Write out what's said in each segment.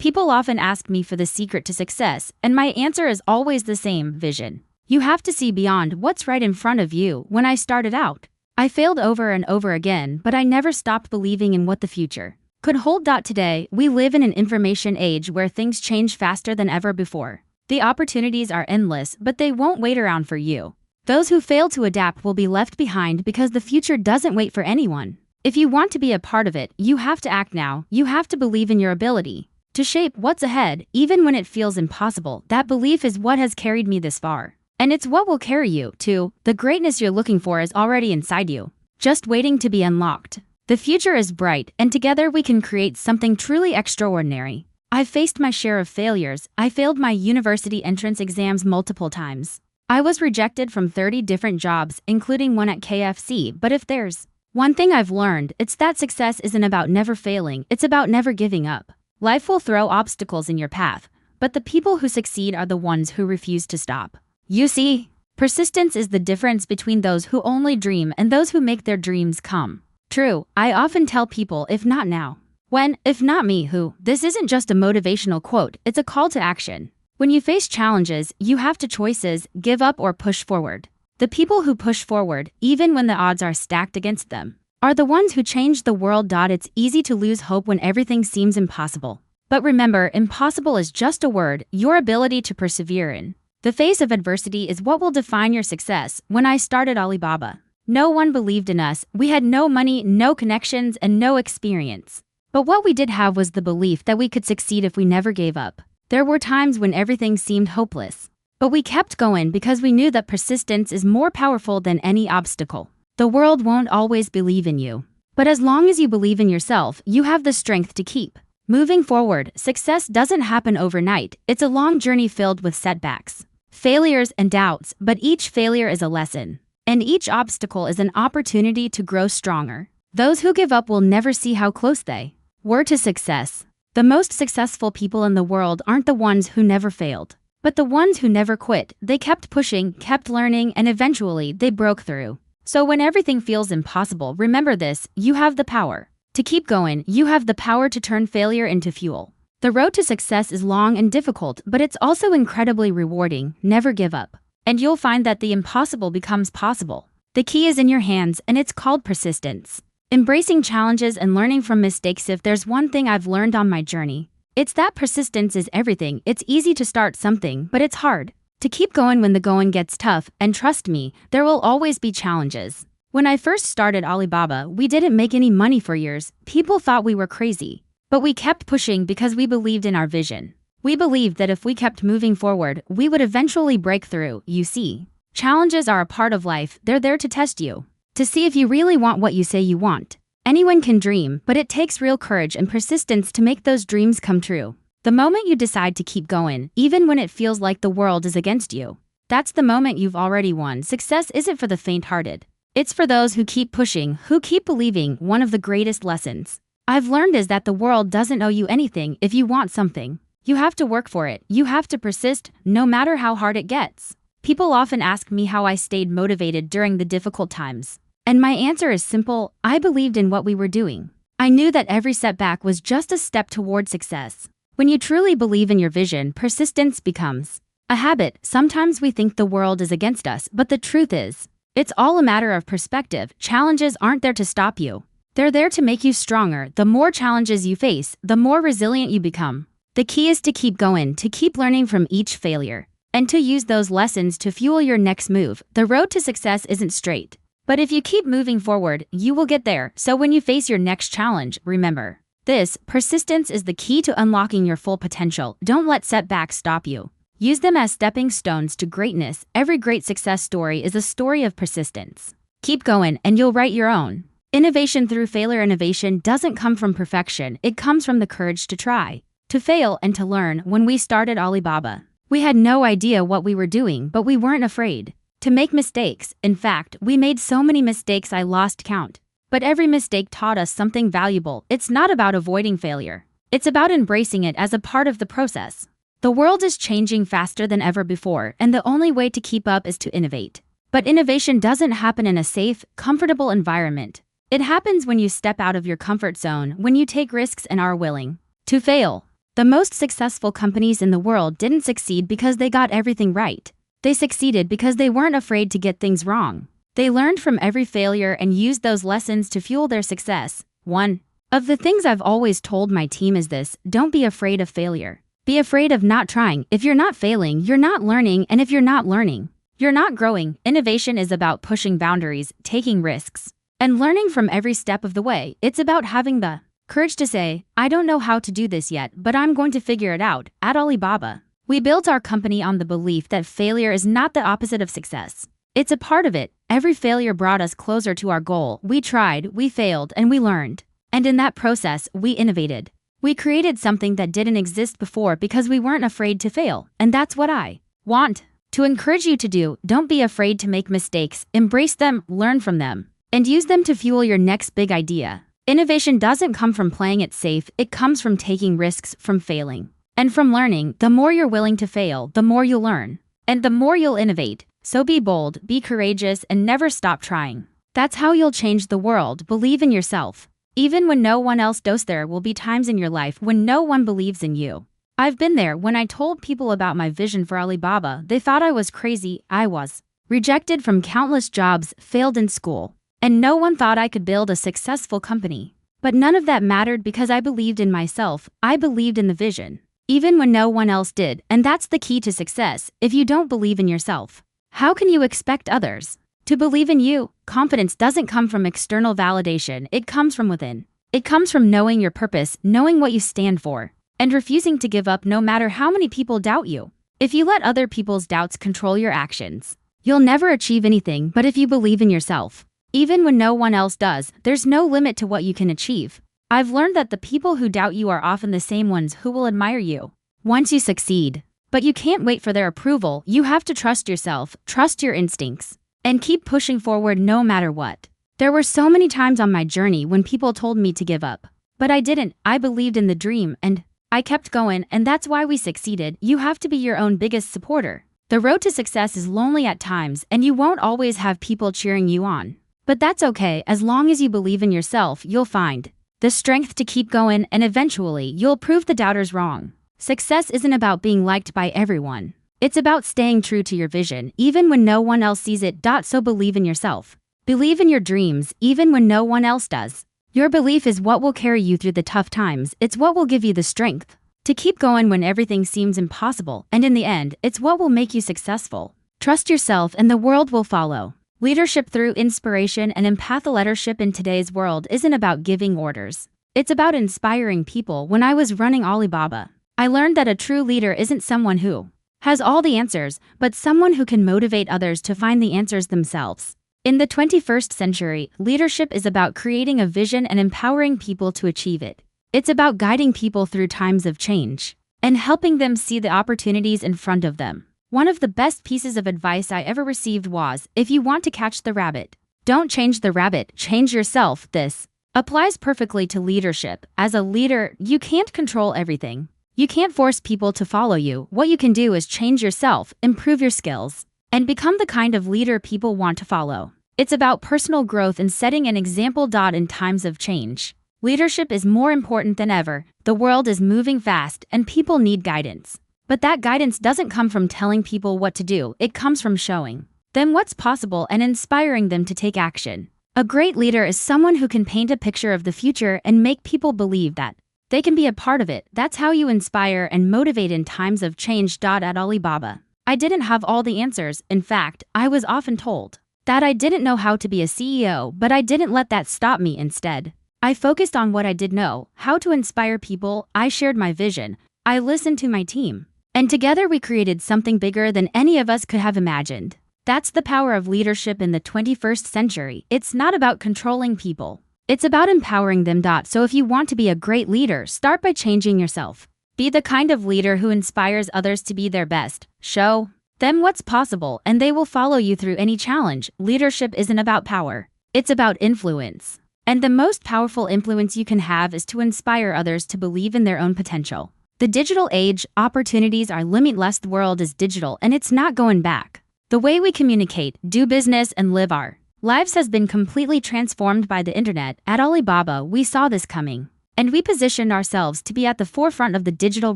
People often ask me for the secret to success, and my answer is always the same: vision. You have to see beyond what's right in front of you. When I started out, I failed over and over again, but I never stopped believing in what the future could hold. Today, we live in an information age where things change faster than ever before. The opportunities are endless, but they won't wait around for you. Those who fail to adapt will be left behind because the future doesn't wait for anyone. If you want to be a part of it, you have to act now. You have to believe in your ability to shape what's ahead, even when it feels impossible. That belief is what has carried me this far. And it's what will carry you, too. The greatness you're looking for is already inside you, just waiting to be unlocked. The future is bright, and together we can create something truly extraordinary. I've faced my share of failures. I failed my university entrance exams multiple times. I was rejected from 30 different jobs, including one at KFC. But if there's one thing I've learned, it's that success isn't about never failing, it's about never giving up. Life will throw obstacles in your path, but the people who succeed are the ones who refuse to stop. You see, persistence is the difference between those who only dream and those who make their dreams come true. I often tell people, if not now, when? If not me, who? This isn't just a motivational quote, it's a call to action. When you face challenges, you have two choices: give up or push forward. The people who push forward, even when the odds are stacked against them, are the ones who change the world. It's easy to lose hope when everything seems impossible. But remember, impossible is just a word. Your ability to persevere in the face of adversity is what will define your success. When I started Alibaba, no one believed in us. We had no money, no connections, and no experience. But what we did have was the belief that we could succeed if we never gave up. There were times when everything seemed hopeless, but we kept going because we knew that persistence is more powerful than any obstacle. The world won't always believe in you, but as long as you believe in yourself, you have the strength to keep moving forward. Success doesn't happen overnight. It's a long journey filled with setbacks, failures, and doubts, but each failure is a lesson, and each obstacle is an opportunity to grow stronger. Those who give up will never see how close they were to success. The most successful people in the world aren't the ones who never failed, but the ones who never quit. They kept pushing, kept learning, and eventually they broke through. So when everything feels impossible, remember this: you have the power to keep going. You have the power to turn failure into fuel. The road to success is long and difficult, but it's also incredibly rewarding. Never give up, and you'll find that the impossible becomes possible. The key is in your hands, and it's called persistence. Embracing challenges and learning from mistakes. If there's one thing I've learned on my journey, it's that persistence is everything. It's easy to start something, but it's hard to keep going when the going gets tough. And trust me, there will always be challenges. When I first started Alibaba, we didn't make any money for years. People thought we were crazy, but we kept pushing because we believed in our vision. We believed that if we kept moving forward, we would eventually break through. You see, challenges are a part of life. They're there to test you, to see if you really want what you say you want. Anyone can dream, but it takes real courage and persistence to make those dreams come true. The moment you decide to keep going, even when it feels like the world is against you, that's the moment you've already won. Success isn't for the faint-hearted. It's for those who keep pushing, who keep believing. One of the greatest lessons I've learned is that the world doesn't owe you anything. If you want something, you have to work for it. You have to persist, no matter how hard it gets. People often ask me how I stayed motivated during the difficult times, and my answer is simple: I believed in what we were doing. I knew that every setback was just a step toward success. When you truly believe in your vision, persistence becomes a habit. Sometimes we think the world is against us, but the truth is, it's all a matter of perspective. Challenges aren't there to stop you. They're there to make you stronger. The more challenges you face, the more resilient you become. The key is to keep going, to keep learning from each failure, and to use those lessons to fuel your next move. The road to success isn't straight, but if you keep moving forward, you will get there. So when you face your next challenge, remember this: persistence is the key to unlocking your full potential. Don't let setbacks stop you. Use them as stepping stones to greatness. Every great success story is a story of persistence. Keep going, and you'll write your own. Innovation through failure. Innovation doesn't come from perfection. It comes from the courage to try, to fail, and to learn. When we started Alibaba, we had no idea what we were doing, but we weren't afraid to make mistakes. In fact, we made so many mistakes I lost count. But every mistake taught us something valuable. It's not about avoiding failure. It's about embracing it as a part of the process. The world is changing faster than ever before, and the only way to keep up is to innovate. But innovation doesn't happen in a safe, comfortable environment. It happens when you step out of your comfort zone, when you take risks and are willing to fail. The most successful companies in the world didn't succeed because they got everything right. They succeeded because they weren't afraid to get things wrong. They learned from every failure and used those lessons to fuel their success. One of the things I've always told my team is this: don't be afraid of failure. Be afraid of not trying. If you're not failing, you're not learning, and if you're not learning, you're not growing. Innovation is about pushing boundaries, taking risks, and learning from every step of the way. It's about having the courage to say, I don't know how to do this yet, but I'm going to figure it out. At Alibaba, we built our company on the belief that failure is not the opposite of success. It's a part of it. Every failure brought us closer to our goal. We tried, we failed, and we learned. And in that process, we innovated. We created something that didn't exist before because we weren't afraid to fail. And that's what I want to encourage you to do. Don't be afraid to make mistakes. Embrace them, learn from them, and use them to fuel your next big idea. Innovation doesn't come from playing it safe. It comes from taking risks, from failing, and from learning. The more you're willing to fail, the more you'll learn, and the more you'll innovate. So be bold, be courageous, and never stop trying. That's how you'll change the world. Believe in yourself. Even when no one else does. There will be times in your life when no one believes in you. I've been there. When I told people about my vision for Alibaba, they thought I was crazy. I was rejected from countless jobs, failed in school, and no one thought I could build a successful company. But none of that mattered because I believed in myself. I believed in the vision, even when no one else did. And that's the key to success. If you don't believe in yourself, how can you expect others to believe in you? Confidence doesn't come from external validation. It comes from within. It comes from knowing your purpose, knowing what you stand for, and refusing to give up no matter how many people doubt you. If you let other people's doubts control your actions, you'll never achieve anything. But if you believe in yourself, even when no one else does, there's no limit to what you can achieve. I've learned that the people who doubt you are often the same ones who will admire you once you succeed. But you can't wait for their approval. You have to trust yourself, trust your instincts, and keep pushing forward no matter what. There were so many times on my journey when people told me to give up, but I didn't. I believed in the dream, and I kept going, and that's why we succeeded. You have to be your own biggest supporter. The road to success is lonely at times, and you won't always have people cheering you on. But that's okay. As long as you believe in yourself, you'll find the strength to keep going, and eventually you'll prove the doubters wrong. Success isn't about being liked by everyone. It's about staying true to your vision, even when no one else sees it. So believe in yourself. Believe in your dreams, even when no one else does. Your belief is what will carry you through the tough times. It's what will give you the strength to keep going when everything seems impossible. And in the end, it's what will make you successful. Trust yourself and the world will follow. Leadership through inspiration and empath. Leadership in today's world isn't about giving orders. It's about inspiring people. When I was running Alibaba, I learned that a true leader isn't someone who has all the answers, but someone who can motivate others to find the answers themselves. In the 21st century, leadership is about creating a vision and empowering people to achieve it. It's about guiding people through times of change and helping them see the opportunities in front of them. One of the best pieces of advice I ever received was, if you want to catch the rabbit, don't change the rabbit, change yourself. This applies perfectly to leadership. As a leader, you can't control everything. You can't force people to follow you. What you can do is change yourself, improve your skills, and become the kind of leader people want to follow. It's about personal growth and setting an example. In times of change, leadership is more important than ever. The world is moving fast and people need guidance. But that guidance doesn't come from telling people what to do. It comes from showing them what's possible and inspiring them to take action. A great leader is someone who can paint a picture of the future and make people believe that they can be a part of it. That's how you inspire and motivate in times of change. At Alibaba, I didn't have all the answers. In fact, I was often told that I didn't know how to be a CEO, but I didn't let that stop me. Instead, I focused on what I did know, how to inspire people. I shared my vision. I listened to my team. And together we created something bigger than any of us could have imagined. That's the power of leadership in the 21st century. It's not about controlling people. It's about empowering them. So if you want to be a great leader, start by changing yourself. Be the kind of leader who inspires others to be their best. Show them what's possible and they will follow you through any challenge. Leadership isn't about power. It's about influence. And the most powerful influence you can have is to inspire others to believe in their own potential. The digital age, opportunities are limitless. The world is digital and it's not going back. The way we communicate, do business, and live our lives has been completely transformed by the internet. At Alibaba, we saw this coming. And we positioned ourselves to be at the forefront of the digital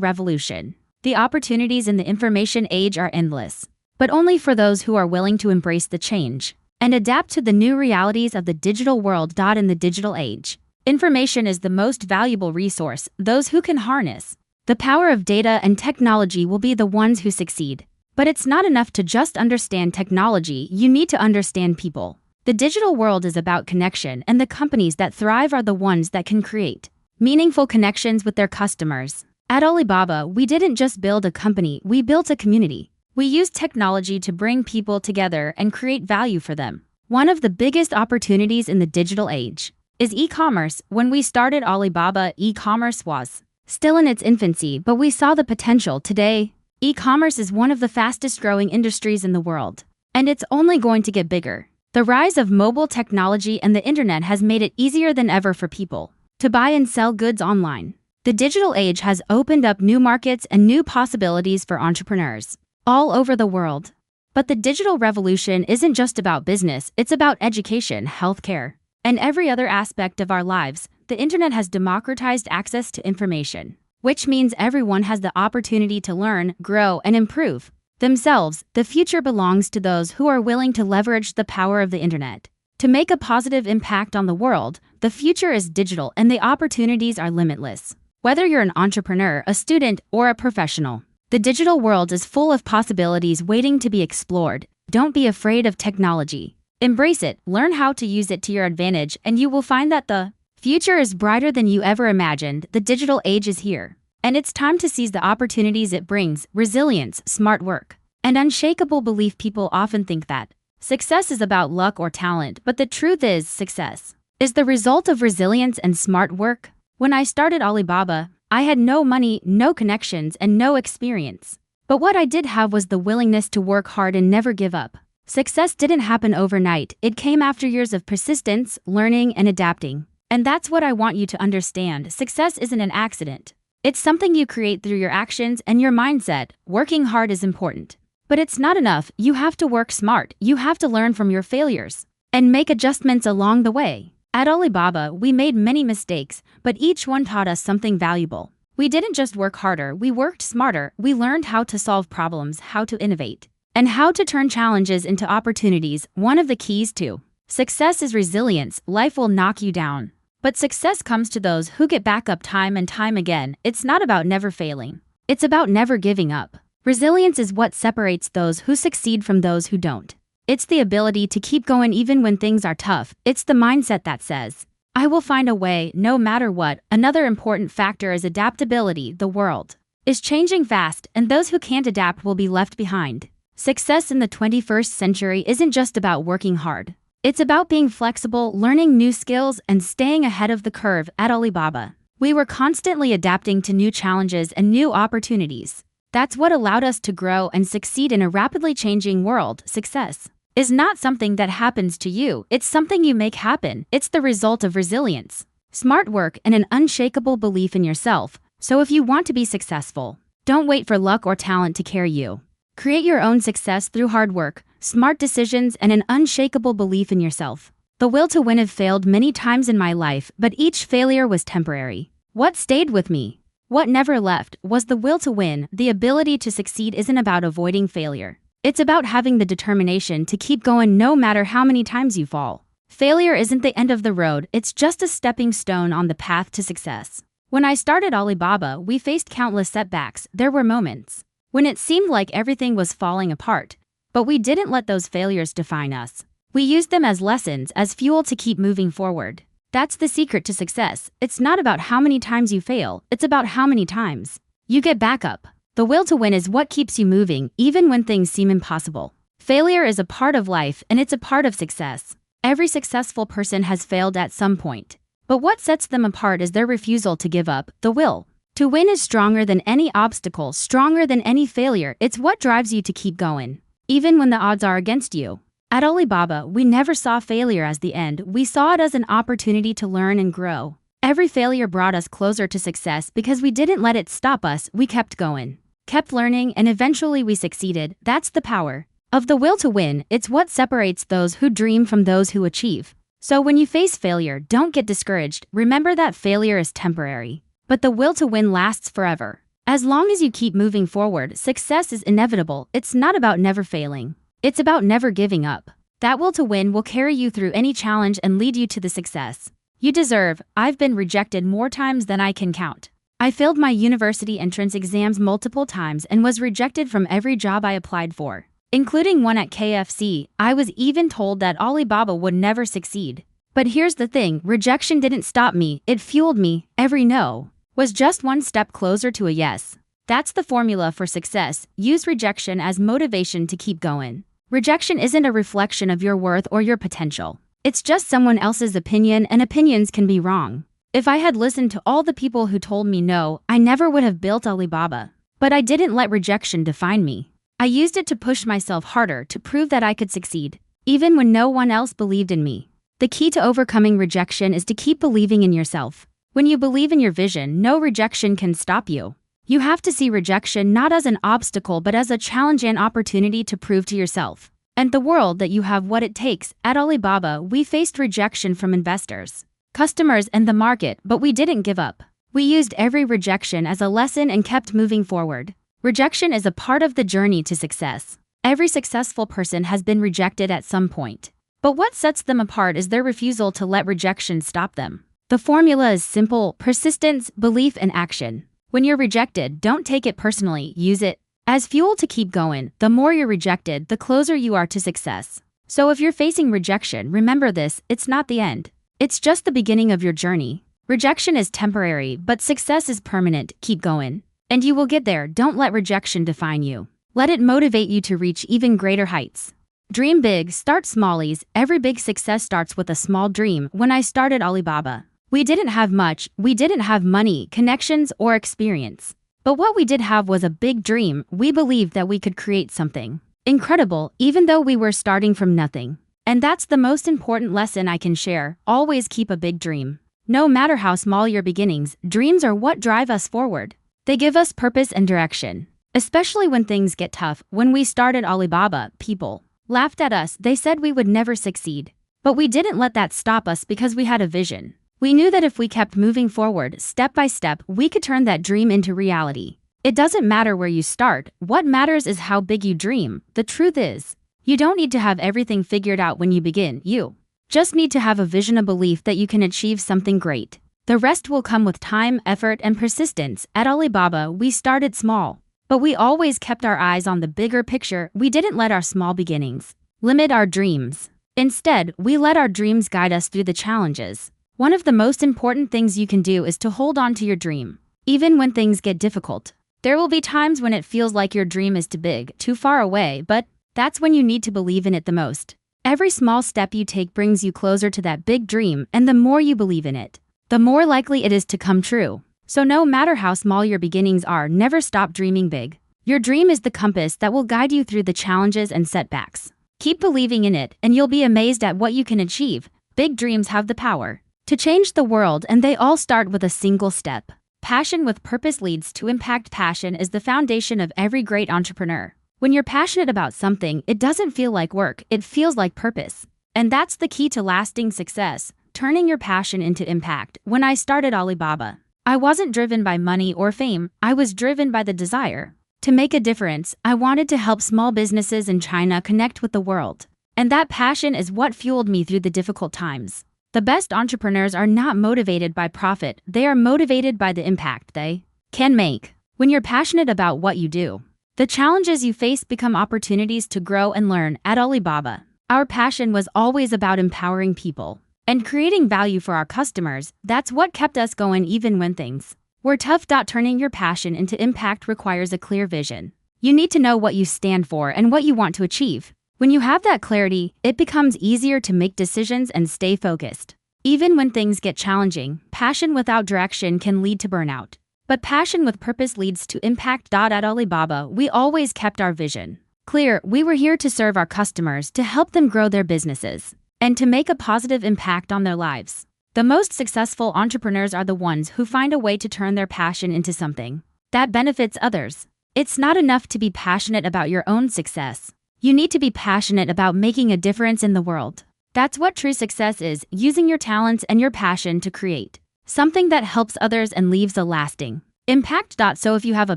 revolution. The opportunities in the information age are endless, but only for those who are willing to embrace the change and adapt to the new realities of the digital world. In the digital age, information is the most valuable resource. Those who can harness the power of data and technology will be the ones who succeed. But it's not enough to just understand technology, you need to understand people. The digital world is about connection, and the companies that thrive are the ones that can create meaningful connections with their customers. At Alibaba, we didn't just build a company, we built a community. We used technology to bring people together and create value for them. One of the biggest opportunities in the digital age is e-commerce. When we started Alibaba, e-commerce was still in its infancy, but we saw the potential. Today, e-commerce is one of the fastest growing industries in the world, and it's only going to get bigger. The rise of mobile technology and the internet has made it easier than ever for people to buy and sell goods online. The digital age has opened up new markets and new possibilities for entrepreneurs all over the world. But the digital revolution isn't just about business, it's about education, healthcare, and every other aspect of our lives. The internet has democratized access to information, which means everyone has the opportunity to learn, grow, and improve themselves. The future belongs to those who are willing to leverage the power of the internet to make a positive impact on the world. The future is digital and the opportunities are limitless. Whether you're an entrepreneur, a student, or a professional, the digital world is full of possibilities waiting to be explored. Don't be afraid of technology. Embrace it, learn how to use it to your advantage, and you will find that the future is brighter than you ever imagined. The digital age is here, and it's time to seize the opportunities it brings. Resilience, smart work, and unshakable belief. People often think that success is about luck or talent, but the truth is, success is the result of resilience and smart work. When I started Alibaba, I had no money, no connections, and no experience. But what I did have was the willingness to work hard and never give up. Success didn't happen overnight. It came after years of persistence, learning, and adapting. And that's what I want you to understand. Success isn't an accident. It's something you create through your actions and your mindset. Working hard is important, but it's not enough. You have to work smart. You have to learn from your failures and make adjustments along the way. At Alibaba, we made many mistakes, but each one taught us something valuable. We didn't just work harder, we worked smarter. We learned how to solve problems, how to innovate, and how to turn challenges into opportunities. One of the keys to success is resilience. Life will knock you down, but success comes to those who get back up time and time again. It's not about never failing. It's about never giving up. Resilience is what separates those who succeed from those who don't. It's the ability to keep going even when things are tough. It's the mindset that says, I will find a way, no matter what. Another important factor is adaptability. The world is changing fast, and those who can't adapt will be left behind. Success in the 21st century isn't just about working hard. It's about being flexible, learning new skills, and staying ahead of the curve. At Alibaba, we were constantly adapting to new challenges and new opportunities. That's what allowed us to grow and succeed in a rapidly changing world. Success is not something that happens to you, it's something you make happen. It's the result of resilience, smart work, and an unshakable belief in yourself. So if you want to be successful, don't wait for luck or talent to carry you. Create your own success through hard work, smart decisions, and an unshakable belief in yourself. The will to win have failed many times in my life, but each failure was temporary. What stayed with me, what never left, was the will to win. The ability to succeed isn't about avoiding failure. It's about having the determination to keep going no matter how many times you fall. Failure isn't the end of the road, it's just a stepping stone on the path to success. When I started Alibaba, we faced countless setbacks. There were moments when it seemed like everything was falling apart, but we didn't let those failures define us. We used them as lessons, as fuel to keep moving forward. That's the secret to success. It's not about how many times you fail, it's about how many times you get back up. The will to win is what keeps you moving, even when things seem impossible. Failure is a part of life, and it's a part of success. Every successful person has failed at some point. But what sets them apart is their refusal to give up. The will to win is stronger than any obstacle, stronger than any failure. It's what drives you to keep going, even when the odds are against you. At Alibaba, we never saw failure as the end. We saw it as an opportunity to learn and grow. Every failure brought us closer to success because we didn't let it stop us. We kept going, kept learning, and eventually we succeeded. That's the power of the will to win. It's what separates those who dream from those who achieve. So when you face failure, don't get discouraged. Remember that failure is temporary, but the will to win lasts forever. As long as you keep moving forward, success is inevitable. It's not about never failing. It's about never giving up. That will to win will carry you through any challenge and lead you to the success you deserve. I've been rejected more times than I can count. I failed my university entrance exams multiple times and was rejected from every job I applied for, including one at KFC. I was even told that Alibaba would never succeed. But here's the thing, rejection didn't stop me, it fueled me. Every no was just one step closer to a yes. That's the formula for success. Use rejection as motivation to keep going. Rejection isn't a reflection of your worth or your potential. It's just someone else's opinion, and opinions can be wrong. If I had listened to all the people who told me no, I never would have built Alibaba. But I didn't let rejection define me. I used it to push myself harder, to prove that I could succeed, even when no one else believed in me. The key to overcoming rejection is to keep believing in yourself. When you believe in your vision, no rejection can stop you. You have to see rejection not as an obstacle but as a challenge and opportunity to prove to yourself and the world that you have what it takes. At Alibaba, we faced rejection from investors, customers, and the market, but we didn't give up. We used every rejection as a lesson and kept moving forward. Rejection is a part of the journey to success. Every successful person has been rejected at some point. But what sets them apart is their refusal to let rejection stop them. The formula is simple: persistence, belief, and action. When you're rejected, don't take it personally, use it as fuel to keep going. The more you're rejected, the closer you are to success. So if you're facing rejection, remember this: it's not the end. It's just the beginning of your journey. Rejection is temporary, but success is permanent. Keep going, and you will get there. Don't let rejection define you. Let it motivate you to reach even greater heights. Dream big, start smallies. Every big success starts with a small dream. When I started Alibaba, we didn't have much. We didn't have money, connections, or experience. But what we did have was a big dream. We believed that we could create something incredible, even though we were starting from nothing. And that's the most important lesson I can share. Always keep a big dream. No matter how small your beginnings, dreams are what drive us forward. They give us purpose and direction, especially when things get tough. When we started Alibaba, people laughed at us. They said we would never succeed. But we didn't let that stop us because we had a vision. We knew that if we kept moving forward, step by step, we could turn that dream into reality. It doesn't matter where you start. What matters is how big you dream. The truth is, you don't need to have everything figured out when you begin. You just need to have a vision, a belief that you can achieve something great. The rest will come with time, effort, and persistence. At Alibaba, we started small, but we always kept our eyes on the bigger picture. We didn't let our small beginnings limit our dreams. Instead, we let our dreams guide us through the challenges. One of the most important things you can do is to hold on to your dream, even when things get difficult. There will be times when it feels like your dream is too big, too far away, but that's when you need to believe in it the most. Every small step you take brings you closer to that big dream, and the more you believe in it, the more likely it is to come true. So no matter how small your beginnings are, never stop dreaming big. Your dream is the compass that will guide you through the challenges and setbacks. Keep believing in it, and you'll be amazed at what you can achieve. Big dreams have the power to change the world, and they all start with a single step. Passion with purpose leads to impact. Passion is the foundation of every great entrepreneur. When you're passionate about something, it doesn't feel like work, it feels like purpose. And that's the key to lasting success, turning your passion into impact. When I started Alibaba, I wasn't driven by money or fame. I was driven by the desire to make a difference. I wanted to help small businesses in China connect with the world. And that passion is what fueled me through the difficult times. The best entrepreneurs are not motivated by profit, they are motivated by the impact they can make. When you're passionate about what you do, the challenges you face become opportunities to grow and learn. At Alibaba, our passion was always about empowering people and creating value for our customers. That's what kept us going even when things were tough. Turning your passion into impact requires a clear vision. You need to know what you stand for and what you want to achieve. When you have that clarity, it becomes easier to make decisions and stay focused. Even when things get challenging, passion without direction can lead to burnout. But passion with purpose leads to impact. At Alibaba, we always kept our vision clear. We were here to serve our customers, to help them grow their businesses, and to make a positive impact on their lives. The most successful entrepreneurs are the ones who find a way to turn their passion into something that benefits others. It's not enough to be passionate about your own success. You need to be passionate about making a difference in the world. That's what true success is, using your talents and your passion to create something that helps others and leaves a lasting impact. So if you have a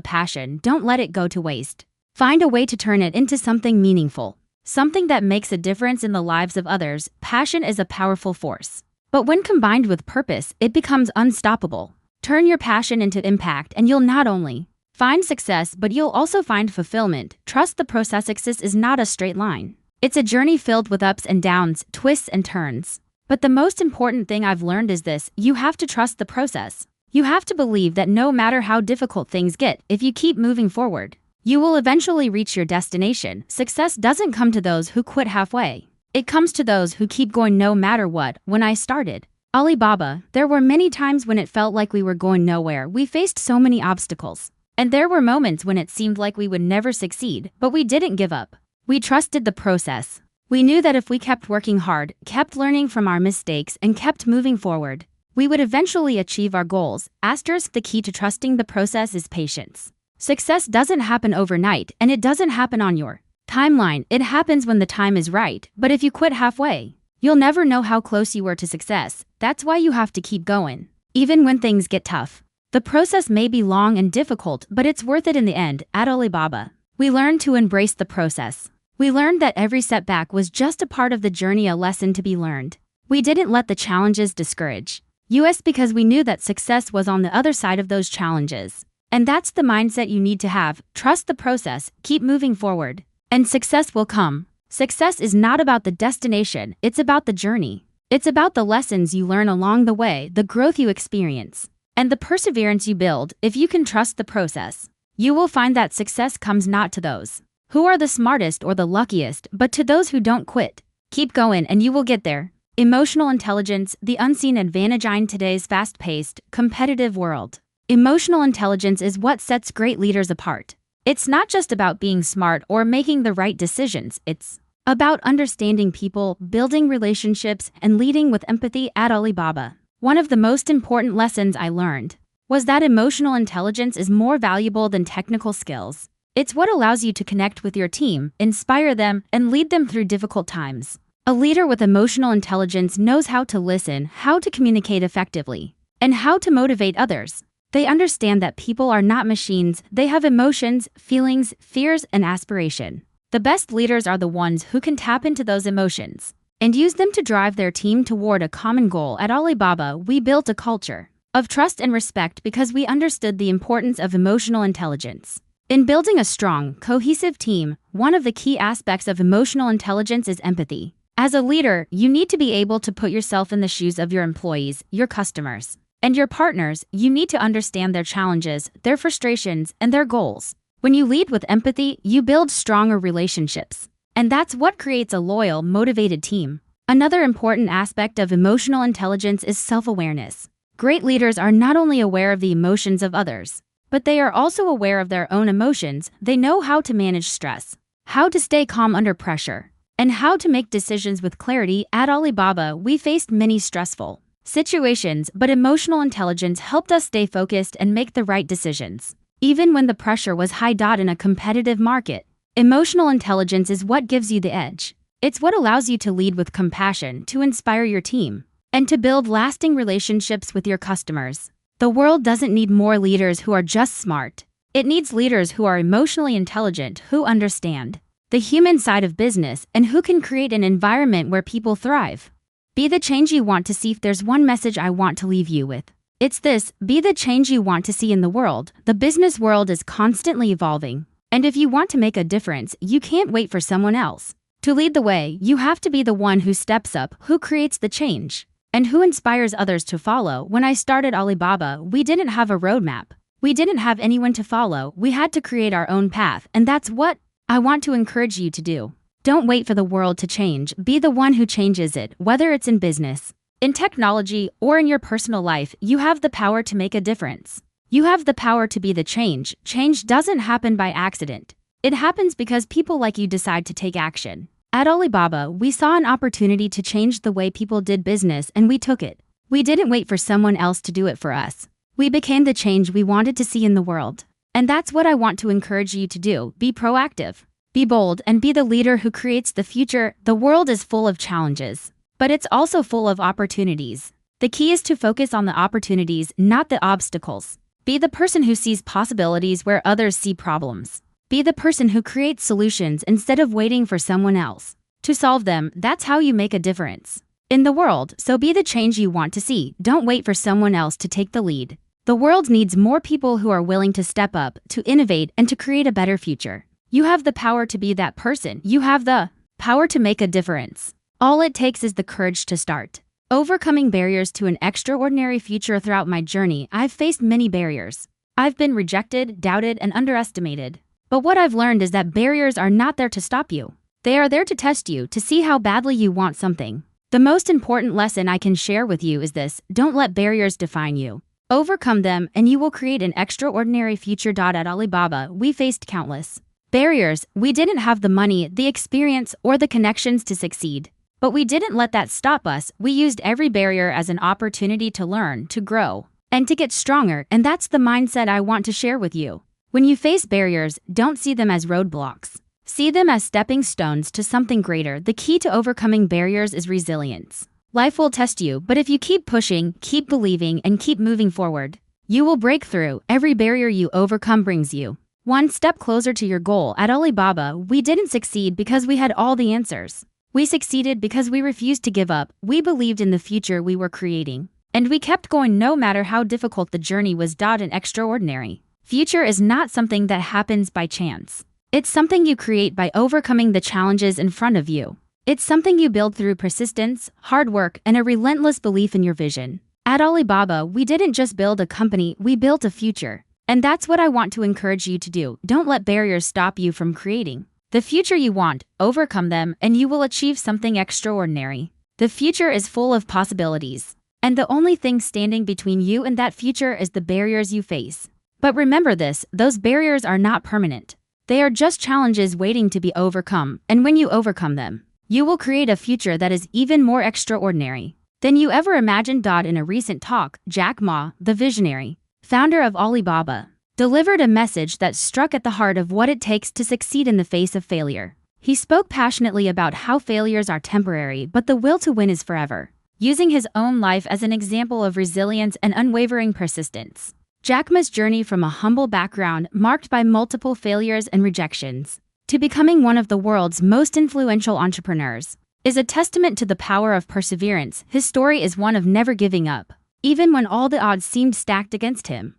passion, don't let it go to waste. Find a way to turn it into something meaningful, something that makes a difference in the lives of others. Passion is a powerful force, but when combined with purpose, it becomes unstoppable. Turn your passion into impact and you'll not only find success, but you'll also find fulfillment. Trust the process. Success is not a straight line. It's a journey filled with ups and downs, twists and turns. But the most important thing I've learned is this: you have to trust the process. You have to believe that no matter how difficult things get, if you keep moving forward, you will eventually reach your destination. Success doesn't come to those who quit halfway. It comes to those who keep going no matter what. When I started Alibaba, there were many times when it felt like we were going nowhere. We faced so many obstacles. And there were moments when it seemed like we would never succeed, but we didn't give up. We trusted the process. We knew that if we kept working hard, kept learning from our mistakes, and kept moving forward, we would eventually achieve our goals. The key to trusting the process is patience. Success doesn't happen overnight, and it doesn't happen on your timeline. It happens when the time is right. But if you quit halfway, you'll never know how close you were to success. That's why you have to keep going, even when things get tough. The process may be long and difficult, but it's worth it in the end. At Alibaba, we learned to embrace the process. We learned that every setback was just a part of the journey, a lesson to be learned. We didn't let the challenges discourage us because we knew that success was on the other side of those challenges. And that's the mindset you need to have. Trust the process, keep moving forward, and success will come. Success is not about the destination, it's about the journey. It's about the lessons you learn along the way, the growth you experience, and the perseverance you build. If you can trust the process, you will find that success comes not to those who are the smartest or the luckiest, but to those who don't quit. Keep going and you will get there. Emotional intelligence, the unseen advantage in today's fast-paced, competitive world. Emotional intelligence is what sets great leaders apart. It's not just about being smart or making the right decisions. It's about understanding people, building relationships, and leading with empathy. At Alibaba, one of the most important lessons I learned was that emotional intelligence is more valuable than technical skills. It's what allows you to connect with your team, inspire them, and lead them through difficult times. A leader with emotional intelligence knows how to listen, how to communicate effectively, and how to motivate others. They understand that people are not machines. They have emotions, feelings, fears, and aspiration. The best leaders are the ones who can tap into those emotions and use them to drive their team toward a common goal. At Alibaba, we built a culture of trust and respect because we understood the importance of emotional intelligence. In building a strong, cohesive team, one of the key aspects of emotional intelligence is empathy. As a leader, you need to be able to put yourself in the shoes of your employees, your customers, and your partners. You need to understand their challenges, their frustrations, and their goals. When you lead with empathy, you build stronger relationships. And that's what creates a loyal, motivated team. Another important aspect of emotional intelligence is self-awareness. Great leaders are not only aware of the emotions of others, but they are also aware of their own emotions. They know how to manage stress, how to stay calm under pressure, and how to make decisions with clarity. At Alibaba, we faced many stressful situations, but emotional intelligence helped us stay focused and make the right decisions. Even when the pressure was high. In a competitive market, emotional intelligence is what gives you the edge. It's what allows you to lead with compassion, to inspire your team, and to build lasting relationships with your customers. The world doesn't need more leaders who are just smart. It needs leaders who are emotionally intelligent, who understand the human side of business, and who can create an environment where people thrive. Be the change you want to see. If there's one message I want to leave you with, it's this: be the change you want to see in the world. The business world is constantly evolving, and if you want to make a difference, you can't wait for someone else to lead the way. You have to be the one who steps up, who creates the change, and who inspires others to follow. When I started Alibaba, we didn't have a roadmap. We didn't have anyone to follow. We had to create our own path, and that's what I want to encourage you to do. Don't wait for the world to change. Be the one who changes it. Whether it's in business, in technology, or in your personal life, you have the power to make a difference. You have the power to be the change. Change doesn't happen by accident. It happens because people like you decide to take action. At Alibaba, we saw an opportunity to change the way people did business, and we took it. We didn't wait for someone else to do it for us. We became the change we wanted to see in the world. And that's what I want to encourage you to do. Be proactive, be bold, and be the leader who creates the future. The world is full of challenges, but it's also full of opportunities. The key is to focus on the opportunities, not the obstacles. Be the person who sees possibilities where others see problems. Be the person who creates solutions instead of waiting for someone else to solve them. That's how you make a difference in the world. So be the change you want to see. Don't wait for someone else to take the lead. The world needs more people who are willing to step up, to innovate, and to create a better future. You have the power to be that person. You have the power to make a difference. All it takes is the courage to start. Overcoming barriers to an extraordinary future. Throughout my journey, I've faced many barriers. I've been rejected, doubted, and underestimated. But what I've learned is that barriers are not there to stop you. They are there to test you, to see how badly you want something. The most important lesson I can share with you is this: don't let barriers define you. Overcome them, and you will create an extraordinary future. At Alibaba, we faced countless barriers. We didn't have the money, the experience, or the connections to succeed. But we didn't let that stop us. We used every barrier as an opportunity to learn, to grow, and to get stronger. And that's the mindset I want to share with you. When you face barriers, don't see them as roadblocks. See them as stepping stones to something greater. The key to overcoming barriers is resilience. Life will test you, but if you keep pushing, keep believing, and keep moving forward, you will break through. Every barrier you overcome brings you one step closer to your goal. At Alibaba, we didn't succeed because we had all the answers. We succeeded because we refused to give up. We believed in the future we were creating, and we kept going no matter how difficult the journey was. An extraordinary future is not something that happens by chance. It's something you create by overcoming the challenges in front of you. It's something you build through persistence, hard work, and a relentless belief in your vision. At Alibaba, we didn't just build a company, we built a future. And that's what I want to encourage you to do. Don't let barriers stop you from creating the future you want. Overcome them, and you will achieve something extraordinary. The future is full of possibilities, and the only thing standing between you and that future is the barriers you face. But remember this: those barriers are not permanent. They are just challenges waiting to be overcome, and when you overcome them, you will create a future that is even more extraordinary than you ever imagined. In a recent talk, Jack Ma, the visionary founder of Alibaba, delivered a message that struck at the heart of what it takes to succeed in the face of failure. He spoke passionately about how failures are temporary, but the will to win is forever, using his own life as an example of resilience and unwavering persistence. Jack Ma's journey from a humble background marked by multiple failures and rejections to becoming one of the world's most influential entrepreneurs is a testament to the power of perseverance. His story is one of never giving up, even when all the odds seemed stacked against him.